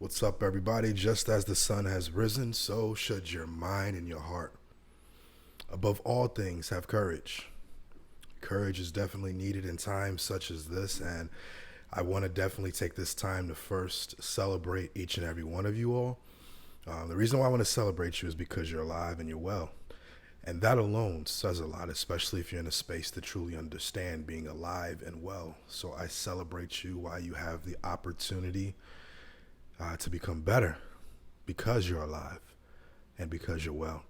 What's up, everybody? Just as the sun has risen, so should your mind and your heart. Above all things, have courage. Courage is definitely needed in times such as this, and I want to definitely take this time to first celebrate each and every one of you all. The reason why I want to celebrate you is because you're alive and you're well. And that alone says a lot, especially if you're in a space to truly understand being alive and well. So I celebrate you while you have the opportunity to become better because you're alive and because you're well.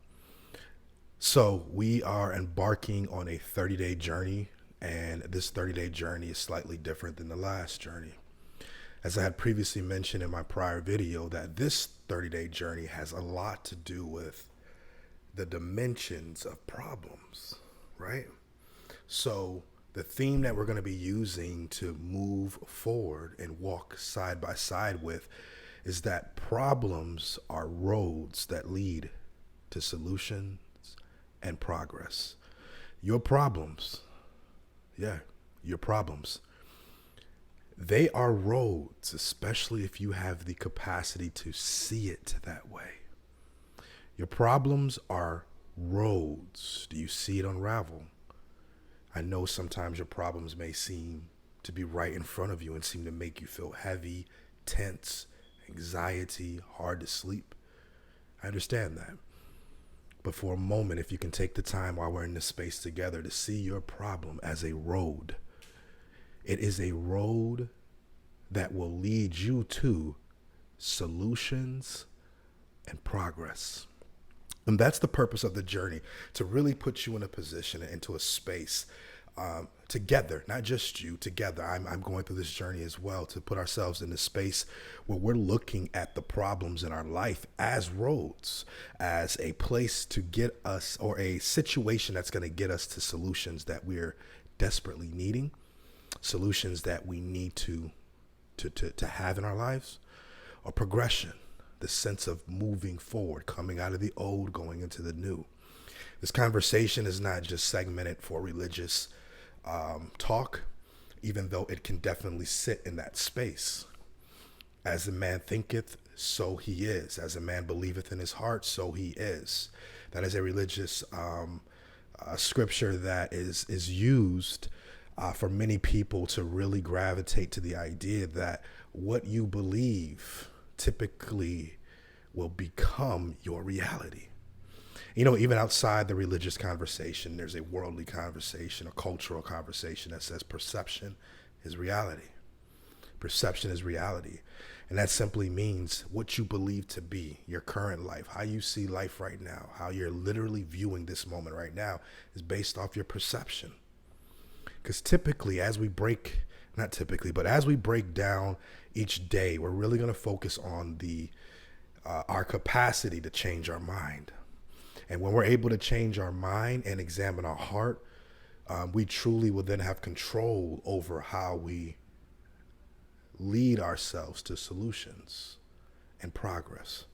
So we are embarking on a 30-day journey, and this 30-day journey is slightly different than the last journey. As I had previously mentioned in my prior video, that this 30-day journey has a lot to do with the dimensions of problems, right? So the theme that we're going to be using to move forward and walk side by side with is that problems are roads that lead to solutions and progress. Your problems, your problems, they are roads, especially if you have the capacity to see it that way. Your problems are roads. Do you see it unravel? I know sometimes your problems may seem to be right in front of you and seem to make you feel heavy, tense, anxiety, hard to sleep. I understand that. But for a moment, if you can take the time while we're in this space together to see your problem as a road, it is a road that will lead you to solutions and progress. And that's the purpose of the journey, to really put you in a position, into a space together, not just you, together. I'm going through this journey as well, to put ourselves in a space where we're looking at the problems in our life as roads, as a place to get us, or a situation that's going to get us to solutions that we're desperately needing, solutions that we need to have in our lives, or progression, the sense of moving forward, coming out of the old, going into the new. This conversation is not just segmented for religious talk, even though it can definitely sit in that space. As a man thinketh, so he is. As a man believeth in his heart, so he is. That is a religious scripture that is used for many people to really gravitate to the idea that what you believe typically will become your reality. You know, even outside the religious conversation, there's a worldly conversation, a cultural conversation that says perception is reality. Perception is reality. And that simply means what you believe to be your current life, how you see life right now, how you're literally viewing this moment right now is based off your perception. Because typically, as we break, not typically, but as we break down each day, we're really going to focus on our capacity to change our mind. And when we're able to change our mind and examine our heart, we truly will then have control over how we lead ourselves to solutions and progress.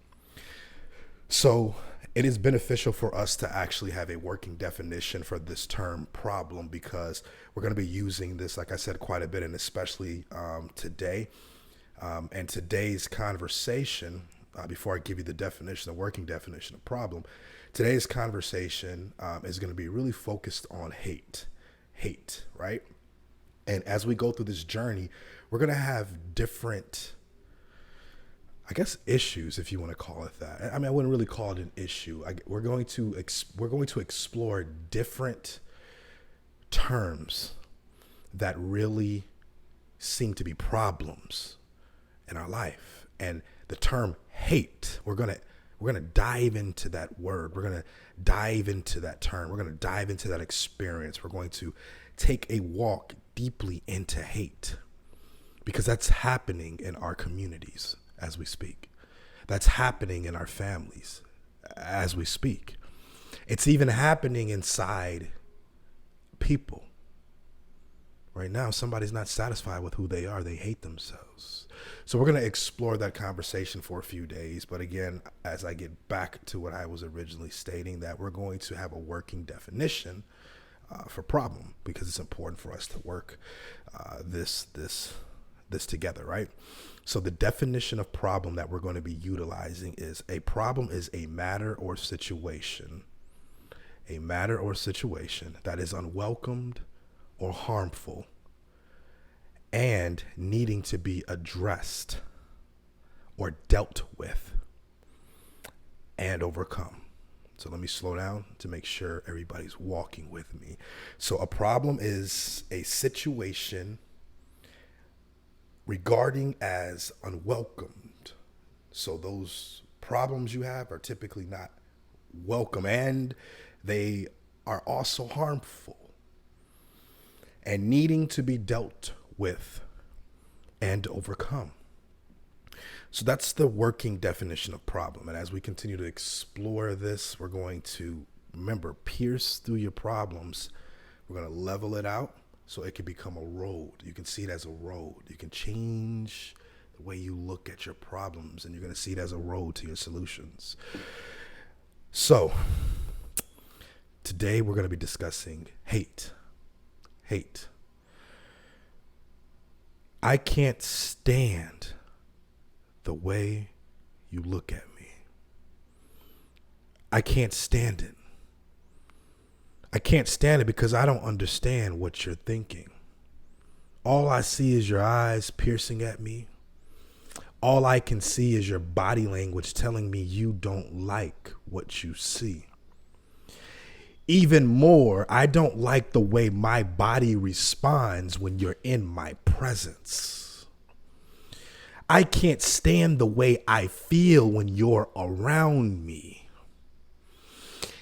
So it is beneficial for us to actually have a working definition for this term problem, because we're going to be using this, like I said, quite a bit, and especially today. And today's conversation, before I give you the definition, the working definition of problem, today's conversation is going to be really focused on hate, right? And as we go through this journey, we're going to have different, I guess, issues, if you want to call it that. I mean, I wouldn't really call it an issue. We're going to explore different terms that really seem to be problems in our life. And the term hate, we're going to dive into that word. We're going to dive into that term. We're going to dive into that experience. We're going to take a walk deeply into hate, because that's happening in our communities as we speak. That's happening in our families as we speak. It's even happening inside people. Right now, somebody's not satisfied with who they are. They hate themselves. So we're going to explore that conversation for a few days. But again, as I get back to what I was originally stating, that we're going to have a working definition for problem, because it's important for us to work this this together, right? So the definition of problem that we're going to be utilizing is a problem is a matter or situation, that is unwelcomed or harmful and needing to be addressed or dealt with and overcome. So let me slow down to make sure everybody's walking with me. So a problem is a situation regarding as unwelcomed. So those problems you have are typically not welcome, and they are also harmful and needing to be dealt with and overcome. So that's the working definition of problem. And as we continue to explore this, we're going to, remember, pierce through your problems. We're going to level it out so it can become a road. You can see it as a road. You can change the way you look at your problems, and you're going to see it as a road to your solutions. So today we're going to be discussing hate. Hate. I can't stand the way you look at me. I can't stand it. I can't stand it because I don't understand what you're thinking. All I see is your eyes piercing at me. All I can see is your body language telling me you don't like what you see. Even more, I don't like the way my body responds when you're in my presence. I can't stand the way I feel when you're around me.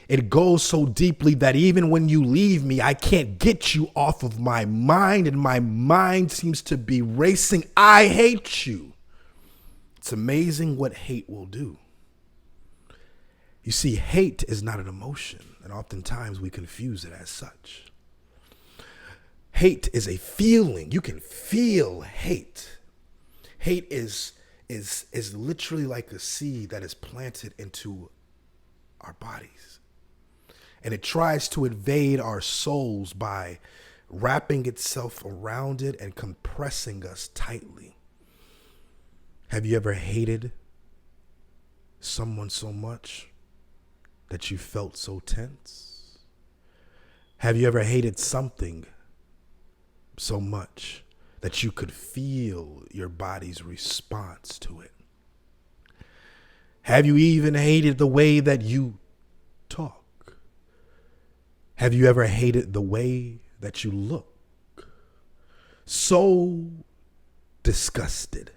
It goes so deeply that even when you leave me, I can't get you off of my mind, and my mind seems to be racing. I hate you. It's amazing what hate will do. You see, hate is not an emotion, and oftentimes we confuse it as such. Hate is a feeling. You can feel hate. Hate is literally like a seed that is planted into our bodies. And it tries to invade our souls by wrapping itself around it and compressing us tightly. Have you ever hated someone so much that you felt so tense? Have you ever hated something so much that you could feel your body's response to it? Have you even hated the way that you talk? Have you ever hated the way that you look? So disgusted,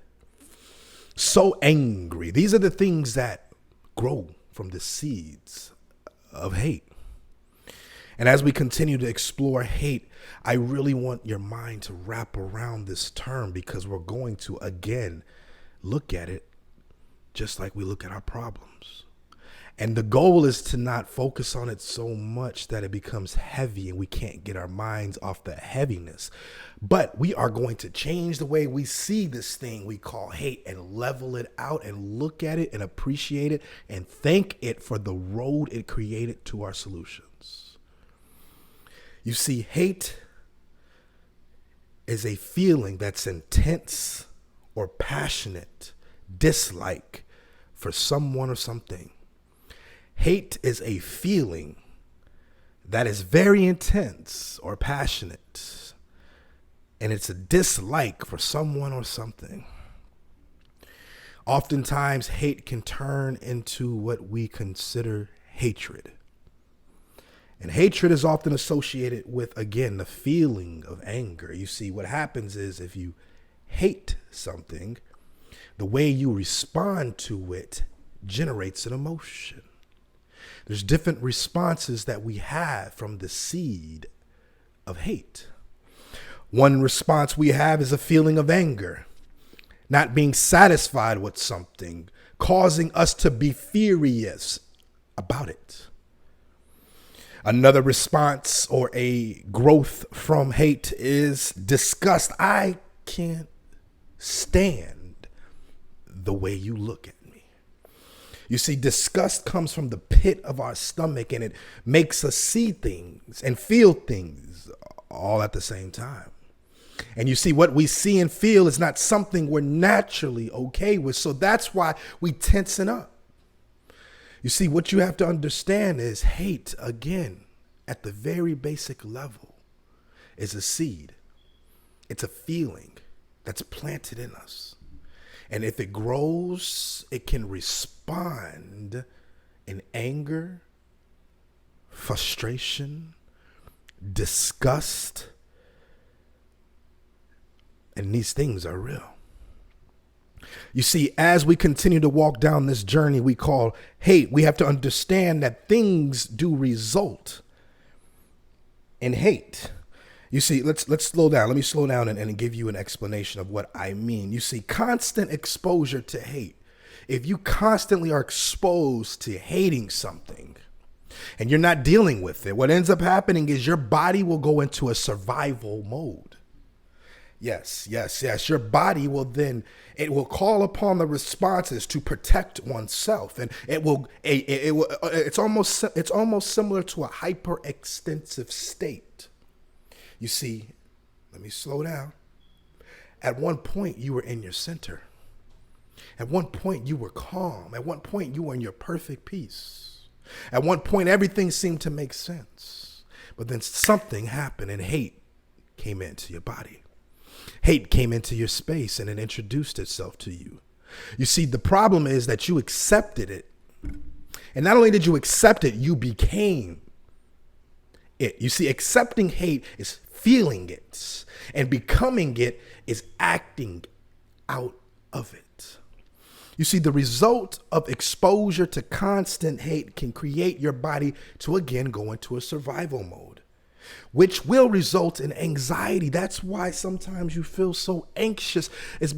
so angry. These are the things that grow from the seeds of hate. And as we continue to explore hate, I really want your mind to wrap around this term, because we're going to, again, look at it just like we look at our problems. And the goal is to not focus on it so much that it becomes heavy and we can't get our minds off the heaviness. But we are going to change the way we see this thing we call hate and level it out and look at it and appreciate it and thank it for the road it created to our solutions. You see, hate is a feeling that's intense or passionate dislike for someone or something. Hate is a feeling that is very intense or passionate, and it's a dislike for someone or something. Oftentimes, hate can turn into what we consider hatred. And hatred is often associated with, again, the feeling of anger. You see, what happens is if you hate something, the way you respond to it generates an emotion. There's different responses that we have from the seed of hate. One response we have is a feeling of anger, not being satisfied with something, causing us to be furious about it. Another response or a growth from hate is disgust. I can't stand the way you look at me. You see, disgust comes from the pit of our stomach, and it makes us see things and feel things all at the same time. And you see, what we see and feel is not something we're naturally okay with. So that's why we tensen up. You see, what you have to understand is hate, again, at the very basic level, is a seed. It's a feeling that's planted in us. And if it grows, it can respond in anger, frustration, disgust. And these things are real. You see, as we continue to walk down this journey we call hate, we have to understand that things do result in hate. You see, let's slow down. Let me slow down and give you an explanation of what I mean. You see, constant exposure to hate. If you constantly are exposed to hating something and you're not dealing with it, what ends up happening is your body will go into a survival mode. Yes. Your body will then, it will call upon the responses to protect oneself. And it's almost similar to a hyperextensive state. You see, let me slow down. At one point, you were in your center. At one point, you were calm. At one point, you were in your perfect peace. At one point, everything seemed to make sense. But then something happened and hate came into your body. Hate came into your space and it introduced itself to you. You see, the problem is that you accepted it. And not only did you accept it, you became it. You see, accepting hate is feeling it, and becoming it is acting out of it. You see, the result of exposure to constant hate can create your body to again go into a survival mode, which will result in anxiety. That's why sometimes you feel so anxious.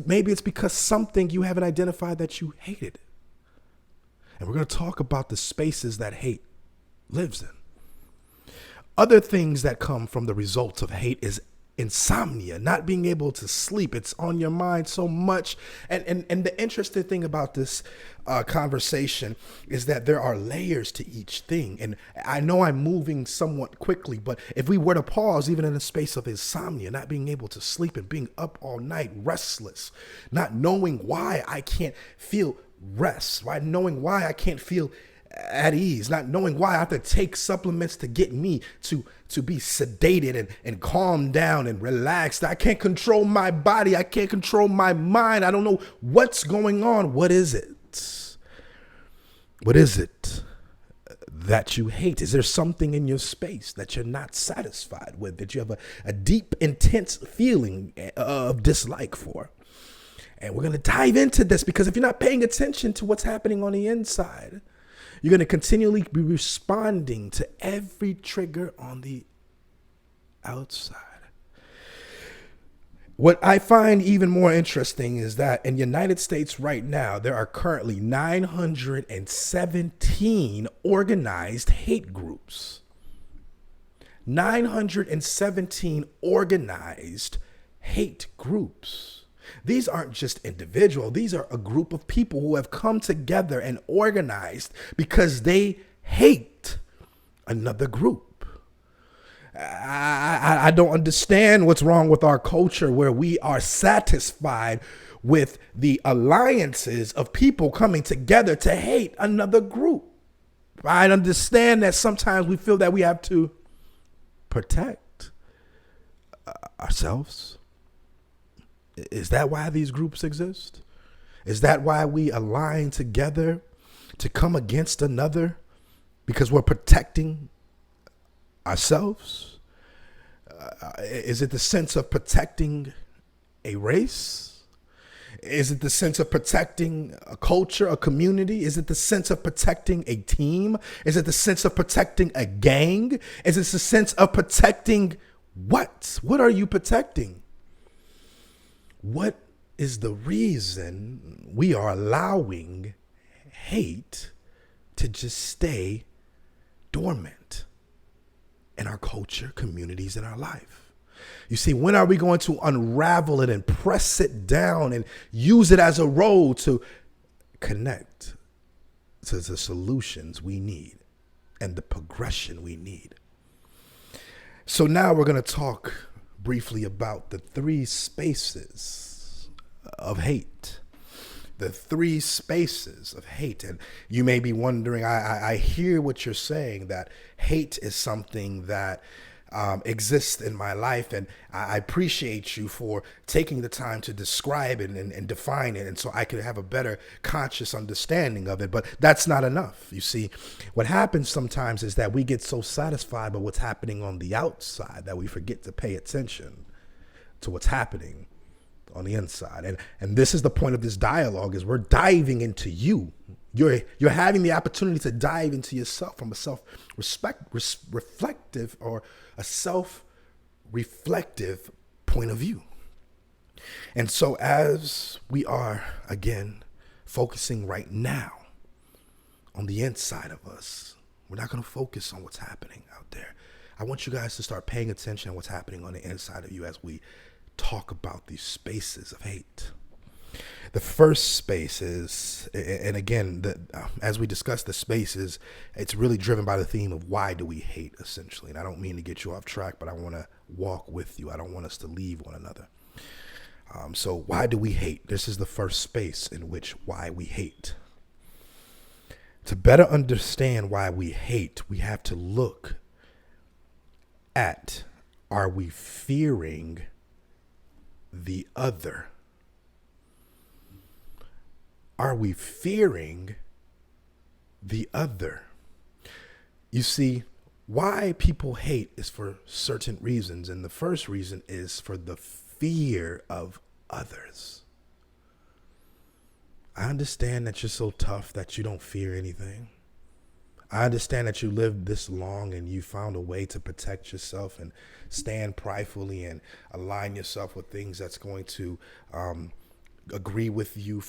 Maybe it's because something you haven't identified that you hated. And we're going to talk about the spaces that hate lives in. Other things that come from the results of hate is insomnia, not being able to sleep. It's on your mind so much. And the interesting thing about this conversation is that there are layers to each thing. And I know I'm moving somewhat quickly, but if we were to pause, even in the space of insomnia, not being able to sleep and being up all night, restless, not knowing why I can't feel rest, why knowing why I can't feel at ease, not knowing why I have to take supplements to get me to be sedated and calm down and relaxed. I can't control my body. I can't control my mind. I don't know what's going on. What is it? What is it that you hate? Is there something in your space that you're not satisfied with, that you have a deep, intense feeling of dislike for? And we're going to dive into this, because if you're not paying attention to what's happening on the inside, you're going to continually be responding to every trigger on the outside. What I find even more interesting is that in the United States right now, there are currently 917 organized hate groups. 917 organized hate groups. These aren't just individual. These are a group of people who have come together and organized because they hate another group. I don't understand what's wrong with our culture, where we are satisfied with the alliances of people coming together to hate another group. I understand that sometimes we feel that we have to protect ourselves. Is that why these groups exist? Is that why we align together to come against another? Because we're protecting ourselves? Is it the sense of protecting a race? Is it the sense of protecting a culture, a community? Is it the sense of protecting a team? Is it the sense of protecting a gang? Is it the sense of protecting what? What are you protecting? What is the reason we are allowing hate to just stay dormant in our culture, communities, in our life? You see, when are we going to unravel it and press it down and use it as a road to connect to the solutions we need and the progression we need? So now we're going to talk briefly about the three spaces of hate. The three spaces of hate. And you may be wondering, I hear what you're saying, that hate is something that exists in my life. And I appreciate you for taking the time to describe it and define it. And so I could have a better conscious understanding of it. But that's not enough. You see, what happens sometimes is that we get so satisfied by what's happening on the outside that we forget to pay attention to what's happening on the inside. And this is the point of this dialogue, is we're diving into you. You're having the opportunity to dive into yourself from a reflective or a self-reflective point of view. And so as we are, again, focusing right now on the inside of us, we're not going to focus on what's happening out there. I want you guys to start paying attention to what's happening on the inside of you as we talk about these spaces of hate. The first space is, and again, as we discuss the spaces, it's really driven by the theme of why do we hate, essentially. And I don't mean to get you off track, but I want to walk with you. I don't want us to leave one another. So why do we hate? This is the first space in which why we hate. To better understand why we hate, we have to look at, are we fearing the other? Are we fearing the other? You see, why people hate is for certain reasons. And the first reason is for the fear of others. I understand that you're so tough that you don't fear anything. I understand that you lived this long and you found a way to protect yourself and stand pridefully and align yourself with things that's going to agree with you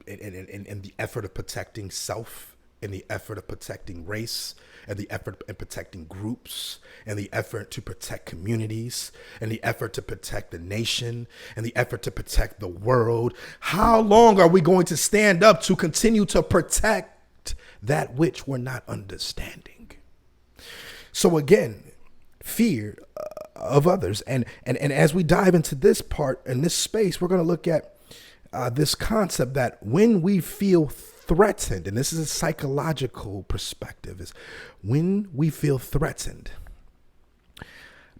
in the effort of protecting self, in the effort of protecting race, and the effort in protecting groups, and the effort to protect communities, and the effort to protect the nation, and the effort to protect the world. How long are we going to stand up to continue to protect that which we're not understanding? So again, fear of others. And as we dive into this part, in this space, we're going to look at this concept that when we feel threatened, and this is a psychological perspective, is when we feel threatened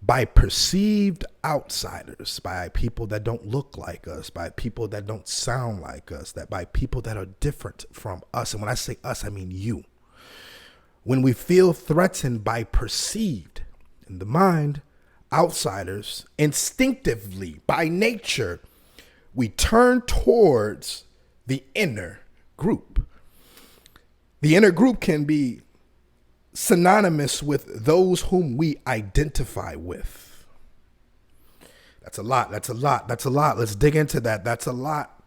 by perceived outsiders, by people that don't look like us, by people that don't sound like us, that by people that are different from us. And when I say us, I mean you. When we feel threatened by perceived, in the mind, outsiders, instinctively, by nature, we turn towards the inner group. The inner group can be synonymous with those whom we identify with. That's a lot. Let's dig into that. That's a lot.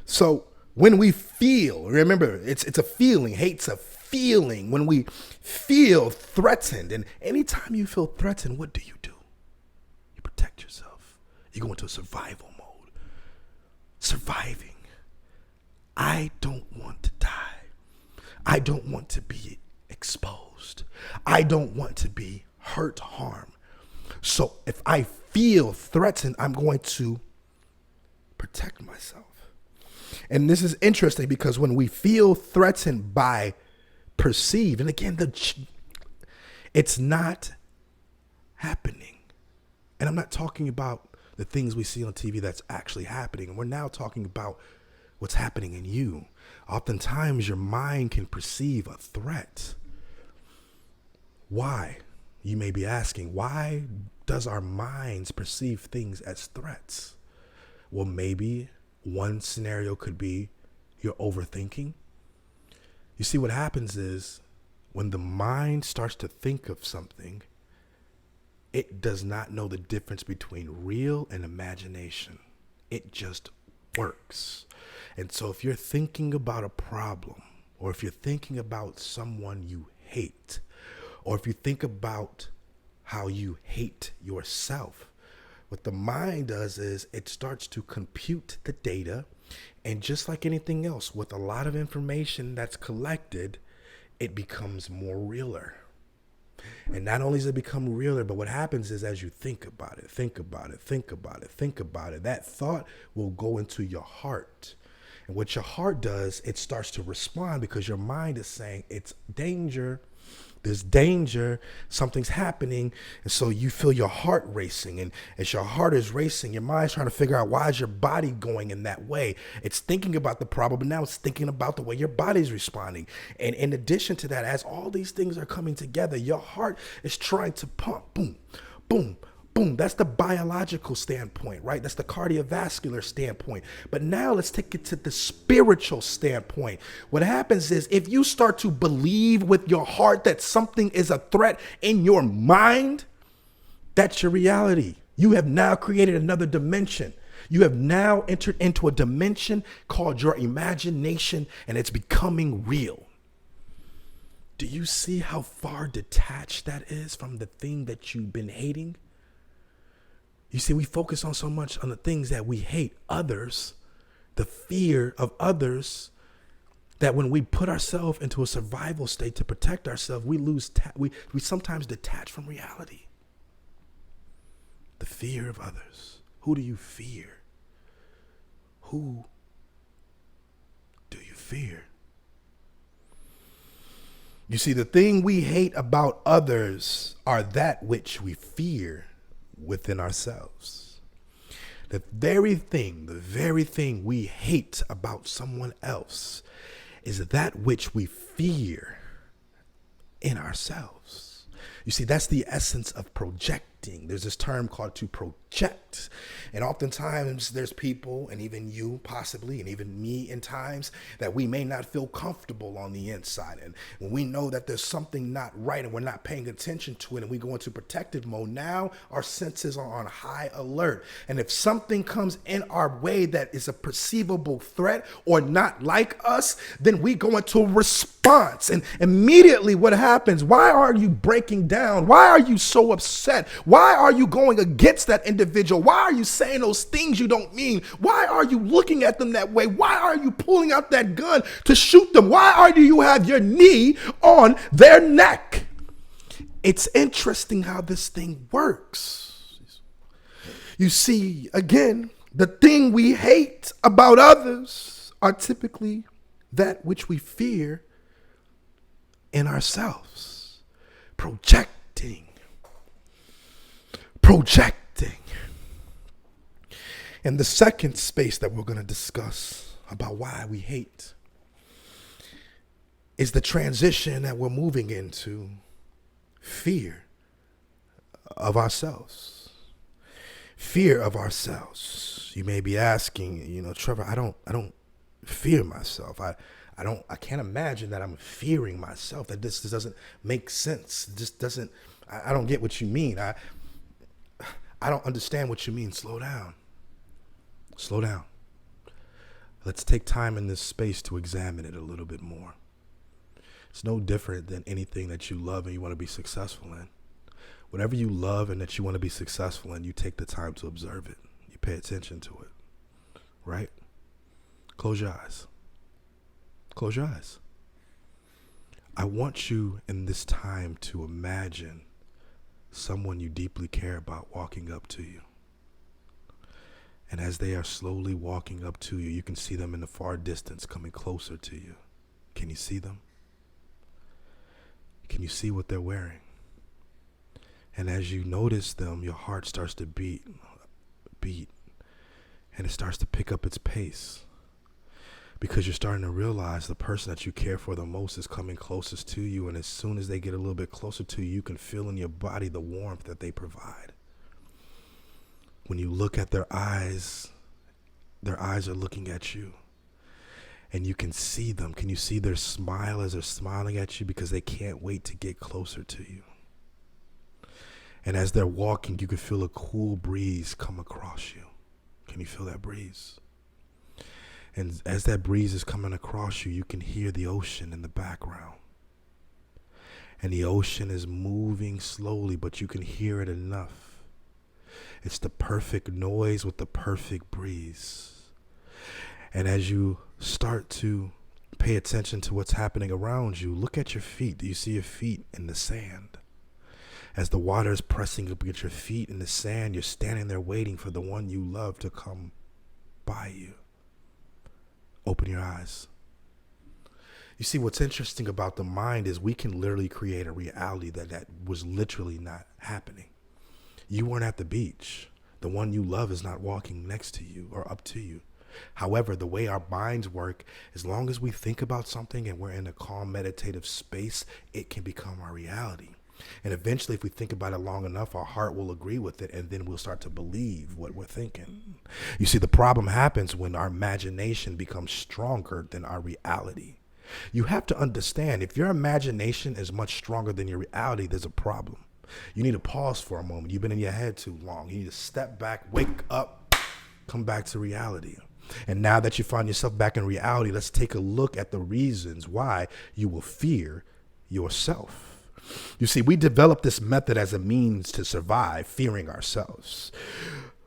So when we feel, remember, it's a feeling. Hate's a feeling. When we feel threatened, and anytime you feel threatened, what do? You protect yourself. You go into a survival mode. Surviving. I don't want to die. I don't want to be exposed. I don't want to be hurt, harmed. So if I feel threatened, I'm going to protect myself. And this is interesting because when we feel threatened by perceived, and again, it's not happening. And I'm not talking about the things we see on TV that's actually happening. And we're now talking about what's happening in you. Oftentimes your mind can perceive a threat. Why? You may be asking, why does our minds perceive things as threats? Well, maybe one scenario could be you're overthinking. You see, what happens is when the mind starts to think of something, it does not know the difference between real and imagination. It just works. And so if you're thinking about a problem, or if you're thinking about someone you hate, or if you think about how you hate yourself, what the mind does is it starts to compute the data. And just like anything else, with a lot of information that's collected, it becomes more realer. And not only does it become realer, but what happens is as you think about it, that thought will go into your heart. And what your heart does, it starts to respond because your mind is saying it's danger. There's danger, something's happening. And so you feel your heart racing. And as your heart is racing, your mind's trying to figure out, why is your body going in that way? It's thinking about the problem, but now it's thinking about the way your body's responding. And in addition to that, as all these things are coming together, your heart is trying to pump, boom, boom, boom. That's the biological standpoint, right? That's the cardiovascular standpoint. But now let's take it to the spiritual standpoint. What happens is, if you start to believe with your heart that something is a threat in your mind, that's your reality. You have now created another dimension. You have now entered into a dimension called your imagination, and it's becoming real. Do you see how far detached that is from the thing that you've been hating? You see, we focus on so much on the things that we hate, others, the fear of others, that when we put ourselves into a survival state to protect ourselves, we we sometimes detach from reality. The fear of others. Who do you fear? Who do you fear? You see, the thing we hate about others are that which we fear within ourselves. The very thing we hate about someone else is that which we fear in ourselves. You see, that's the essence of projecting. There's this term called to project. And oftentimes there's people, and even you possibly, and even me in times, that we may not feel comfortable on the inside. And when we know that there's something not right and we're not paying attention to it, and we go into protective mode, now our senses are on high alert. And if something comes in our way that is a perceivable threat or not like us, then we go into a response. And immediately what happens? Why are you breaking down? Why are you so upset? Why are you going against that individual? Why are you saying those things you don't mean? Why are you looking at them that way? Why are you pulling out that gun to shoot them? Why do you have your knee on their neck? It's interesting how this thing works. You see, again, the thing we hate about others are typically that which we fear in ourselves. Projecting. And the second space that we're going to discuss about why we hate is the transition that we're moving into, fear of ourselves. Fear of ourselves. You may be asking, Trevor, I don't fear myself. I can't imagine that I'm fearing myself. That this doesn't make sense. I don't get what you mean. I don't understand what you mean. Slow down. Let's take time in this space to examine it a little bit more. It's no different than anything that you love and you want to be successful in. Whatever you love and that you want to be successful in, you take the time to observe it. You pay attention to it, right? Close your eyes. I want you in this time to imagine someone you deeply care about walking up to you. And as they are slowly walking up to you, you can see them in the far distance coming closer to you. Can you see them? Can you see what they're wearing? And as you notice them, your heart starts to beat, and it starts to pick up its pace. Because you're starting to realize the person that you care for the most is coming closest to you. And as soon as they get a little bit closer to you, you can feel in your body the warmth that they provide. When you look at their eyes are looking at you. And you can see them. Can you see their smile as they're smiling at you? Because they can't wait to get closer to you. And as they're walking, you can feel a cool breeze come across you. Can you feel that breeze? And as that breeze is coming across you, you can hear the ocean in the background. And the ocean is moving slowly, but you can hear it enough. It's the perfect noise with the perfect breeze. And as you start to pay attention to what's happening around you, look at your feet. Do you see your feet in the sand? As the water is pressing up against your feet in the sand, you're standing there waiting for the one you love to come by you. Open your eyes. You see, what's interesting about the mind is we can literally create a reality that was literally not happening. You weren't at the beach. The one you love is not walking next to you or up to you. However, the way our minds work, as long as we think about something and we're in a calm, meditative space, it can become our reality. And eventually, if we think about it long enough, our heart will agree with it, and then we'll start to believe what we're thinking. You see, the problem happens when our imagination becomes stronger than our reality. You have to understand, if your imagination is much stronger than your reality, there's a problem. You need to pause for a moment. You've been in your head too long. You need to step back, wake up, come back to reality. And now that you find yourself back in reality, let's take a look at the reasons why you will fear yourself. You see, we developed this method as a means to survive, fearing ourselves.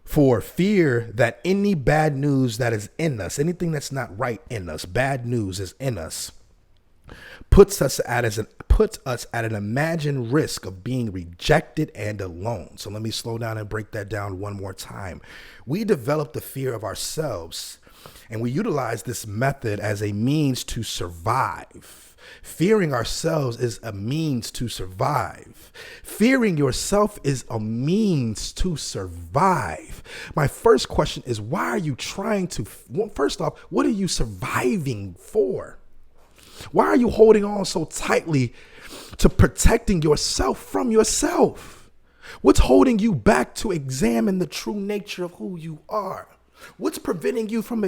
For fear that any bad news that is in us, anything that's not right in us, bad news is in us, puts us at an imagined risk of being rejected and alone. So let me slow down and break that down one more time. We develop the fear of ourselves, and we utilize this method as a means to survive. Fearing ourselves is a means to survive. Fearing yourself is a means to survive. My first question is, why are you trying to, well, first off, what are you surviving for? Why are you holding on so tightly to protecting yourself from yourself? What's holding you back to examine the true nature of who you are? What's preventing you from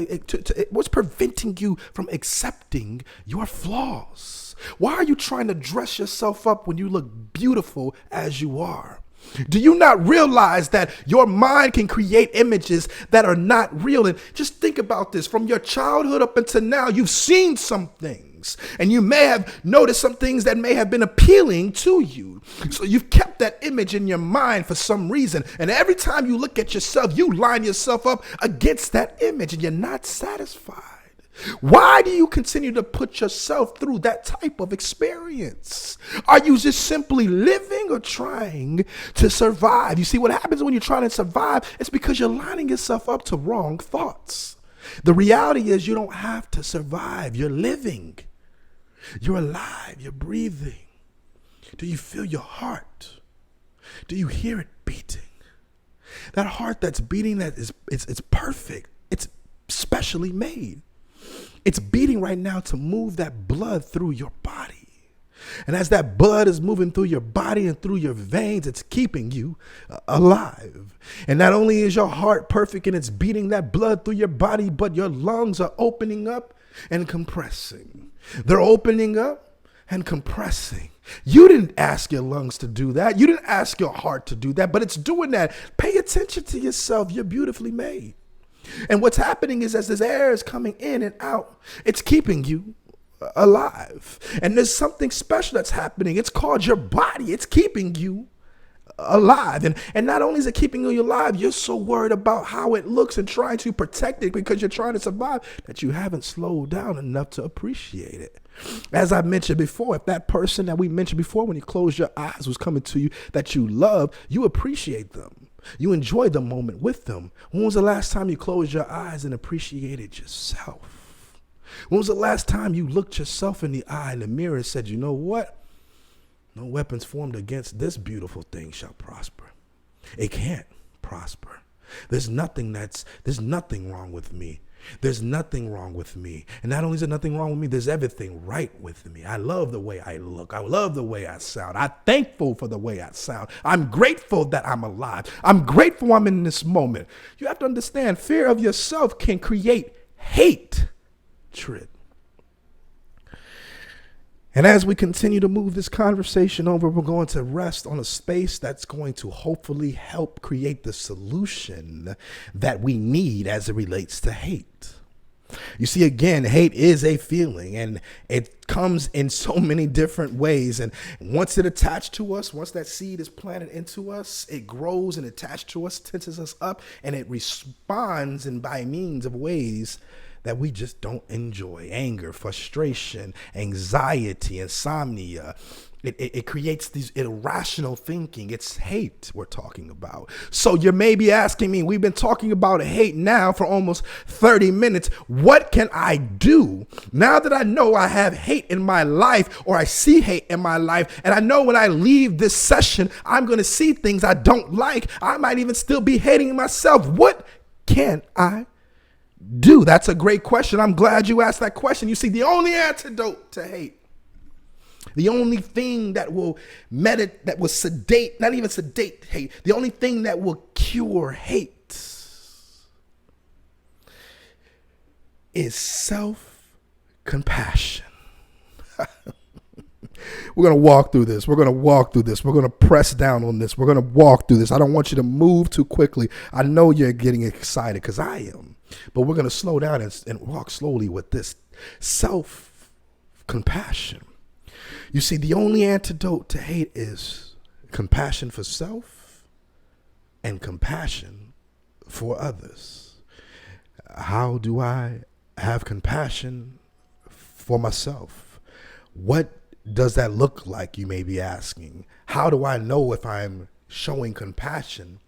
accepting your flaws? Why are you trying to dress yourself up when you look beautiful as you are? Do you not realize that your mind can create images that are not real? And just think about this. From your childhood up until now, you've seen some things, and you may have noticed some things that may have been appealing to you. So you've kept that image in your mind for some reason. And every time you look at yourself, you line yourself up against that image, and you're not satisfied. Why do you continue to put yourself through that type of experience? Are you just simply living or trying to survive? You see, what happens when you're trying to survive is because you're lining yourself up to wrong thoughts. The reality is you don't have to survive. You're living. You're alive. You're breathing. Do you feel your heart? Do you hear it beating? That heart that's beating, it's perfect. It's specially made. It's beating right now to move that blood through your body. And as that blood is moving through your body and through your veins, it's keeping you alive. And not only is your heart perfect and it's beating that blood through your body, but your lungs are opening up and compressing. They're opening up and compressing. You didn't ask your lungs to do that. You didn't ask your heart to do that, but it's doing that. Pay attention to yourself. You're beautifully made. And what's happening is as this air is coming in and out, it's keeping you alive. And there's something special that's happening. It's called your body. It's keeping you alive. And not only is it keeping you alive, you're so worried about how it looks and trying to protect it because you're trying to survive that you haven't slowed down enough to appreciate it. As I mentioned before, if that person that we mentioned before when you closed your eyes was coming to you that you love, you appreciate them. You enjoy the moment with them. When was the last time you closed your eyes and appreciated yourself? When was the last time you looked yourself in the eye in the mirror and said, you know what? No weapons formed against this beautiful thing shall prosper. It can't prosper. There's nothing wrong with me. There's nothing wrong with me. And not only is there nothing wrong with me, there's everything right with me. I love the way I look. I love the way I sound. I'm thankful for the way I sound. I'm grateful that I'm alive. I'm grateful I'm in this moment. You have to understand, fear of yourself can create hatred. And as we continue to move this conversation over, we're going to rest on a space that's going to hopefully help create the solution that we need as it relates to hate. You see, again, hate is a feeling, and it comes in so many different ways. And once it attached to us, once that seed is planted into us, it grows and attached to us, tenses us up, and it responds in by means of ways that we just don't enjoy. Anger, frustration, anxiety, insomnia. It creates these irrational thinking. It's hate we're talking about. So you may be asking me, we've been talking about hate now for almost 30 minutes. What can I do now that I know I have hate in my life, or I see hate in my life, and I know when I leave this session, I'm going to see things I don't like. I might even still be hating myself. What can I do? That's a great question. I'm glad you asked that question. You see, the only antidote to hate, the only thing that will sedate, not even sedate hate, the only thing that will cure hate is self-compassion. We're going to walk through this. We're going to walk through this. We're going to press down on this. We're going to walk through this. I don't want you to move too quickly. I know you're getting excited, because I am. But we're going to slow down and walk slowly with this self-compassion. You see, the only antidote to hate is compassion for self and compassion for others. How do I have compassion for myself? What does that look like, you may be asking? How do I know if I'm showing compassion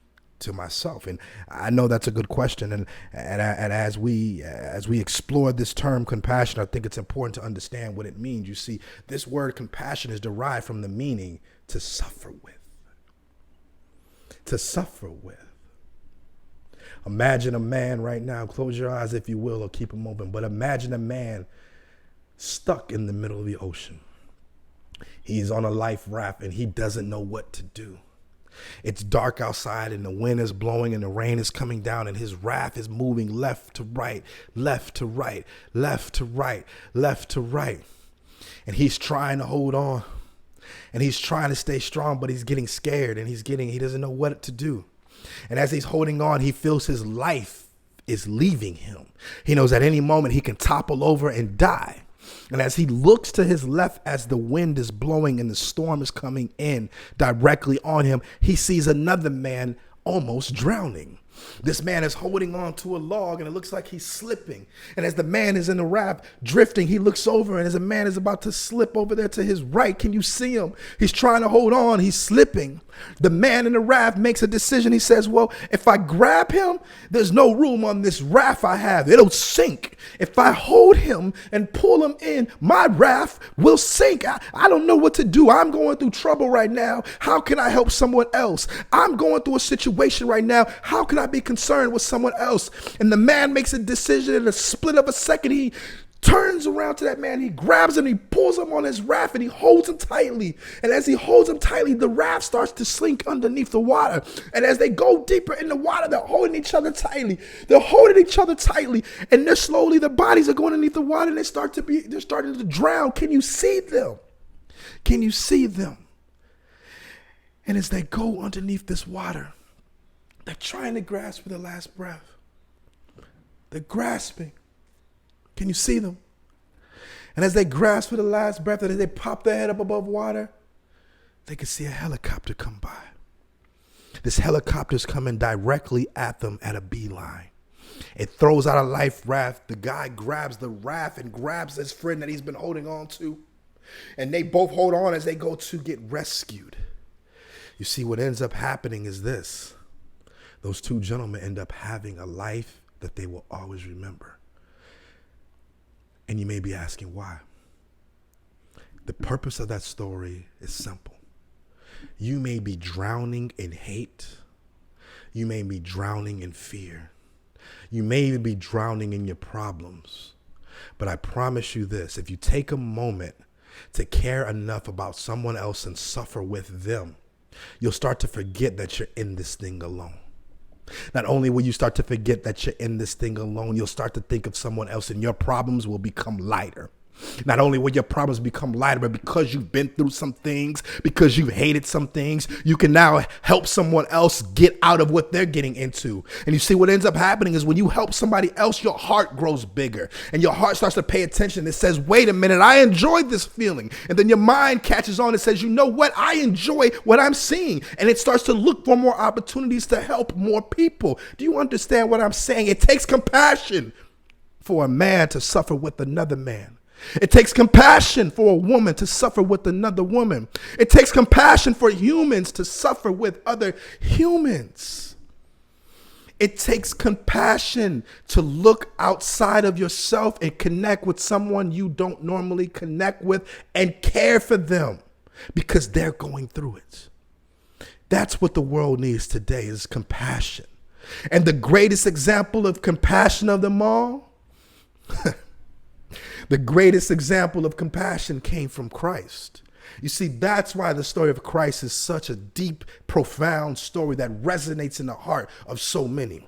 to myself? And I know that's a good question. And as we explore this term compassion, I think it's important to understand what it means. You see, this word compassion is derived from the meaning to suffer with. To suffer with. Imagine a man right now, close your eyes if you will, or keep them open, but imagine a man stuck in the middle of the ocean. He's on a life raft and he doesn't know what to do. It's dark outside and the wind is blowing and the rain is coming down, and his raft is moving left to right, left to right, left to right, left to right. And he's trying to hold on and he's trying to stay strong, but he's getting scared and he doesn't know what to do. And as he's holding on, he feels his life is leaving him. He knows at any moment he can topple over and die. And as he looks to his left, as the wind is blowing and the storm is coming in directly on him, he sees another man almost drowning. This man is holding on to a log and it looks like he's slipping. And as the man is in the raft drifting, he looks over, and as a man is about to slip over there to his right, can you see him? He's trying to hold on. He's slipping. The man in the raft makes a decision. He says, well, if I grab him, there's no room on this raft I have. It'll sink. If I hold him and pull him in, my raft will sink. I don't know what to do. I'm going through trouble right now. How can I help someone else? I'm going through a situation right now. How can I be concerned with someone else? And the man makes a decision in a split of a second. He turns around to that man, he grabs him, he pulls him on his raft, and he holds him tightly. And as he holds him tightly, the raft starts to sink underneath the water. And as they go deeper in the water, they're holding each other tightly. They're holding each other tightly. And they're slowly, their bodies are going underneath the water, and they're starting to drown. Can you see them? Can you see them? And as they go underneath this water, they're trying to grasp for the last breath. They're grasping. Can you see them? And as they grasp for the last breath, as they pop their head up above water, they can see a helicopter come by. This helicopter's coming directly at them at a beeline. It throws out a life raft. The guy grabs the raft and grabs his friend that he's been holding on to. And they both hold on as they go to get rescued. You see, what ends up happening is this. Those two gentlemen end up having a life that they will always remember. And you may be asking why. The purpose of that story is simple. You may be drowning in hate. You may be drowning in fear. You may even be drowning in your problems. But I promise you this, if you take a moment to care enough about someone else and suffer with them, you'll start to forget that you're in this thing alone. Not only will you start to forget that you're in this thing alone, you'll start to think of someone else and your problems will become lighter. Not only will your problems become lighter, but because you've been through some things, because you've hated some things, you can now help someone else get out of what they're getting into. And you see, what ends up happening is when you help somebody else, your heart grows bigger and your heart starts to pay attention. It says, wait a minute, I enjoyed this feeling. And then your mind catches on and says, you know what? I enjoy what I'm seeing. And it starts to look for more opportunities to help more people. Do you understand what I'm saying? It takes compassion. for a man to suffer with another man. It takes compassion for a woman to suffer with another woman. It takes compassion for humans to suffer with other humans. It takes compassion to look outside of yourself and connect with someone you don't normally connect with and care for them because they're going through it. That's what the world needs today, is compassion. And the greatest example of compassion of them all, the greatest example of compassion came from Christ. You see, that's why the story of Christ is such a deep, profound story that resonates in the heart of so many.